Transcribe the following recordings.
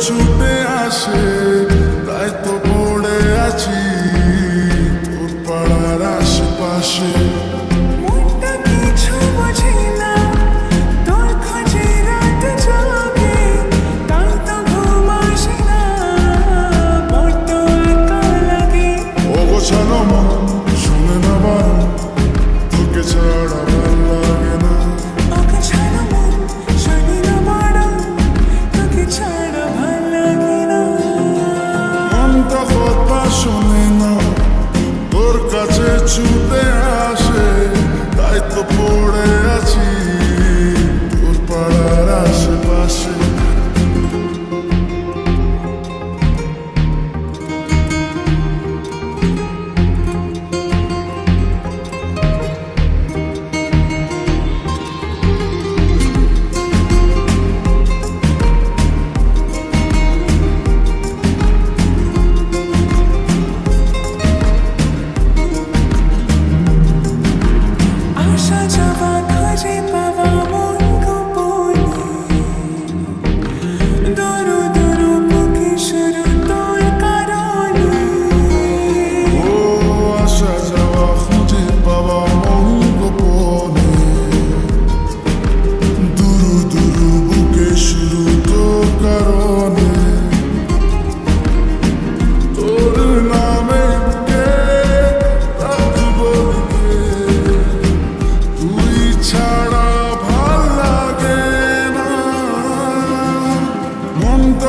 ছুটে আসে তাই তো পড়ে আছি তোর পাড়ার আশেপাশে। অগোছালো মন শুনে না বারণ, তোকে ছাড়া ভাল লাগে না। মনটা কথা শোনে না, তোর কাছে ছুটে আসে তাই তো পড়ে আছি তোর পাড়ার আশেপাশে।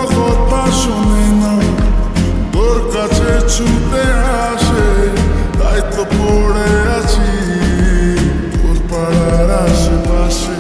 কথা শোনে না, তোর কাছে ছুটে আসে তাই তো পড়ে আছি তোর পাড়ার আশেপাশে।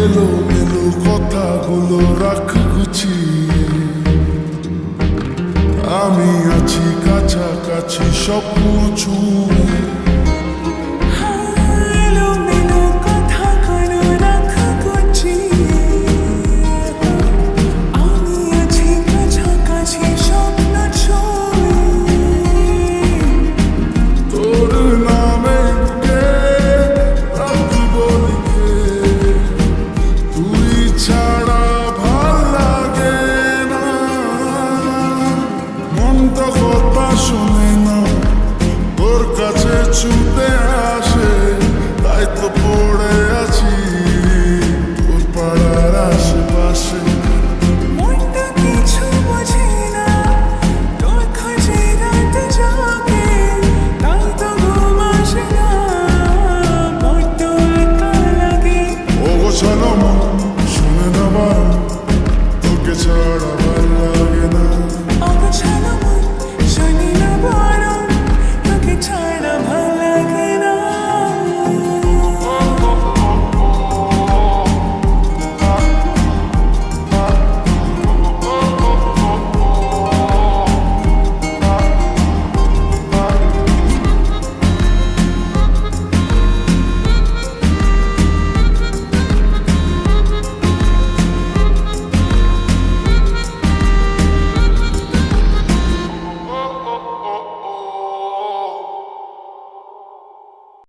এলো মেলো কথাগুলো রাখ গুছিয়ে, আমি আছি কাছাকাছি স্বপ্ন ছুঁয়ে।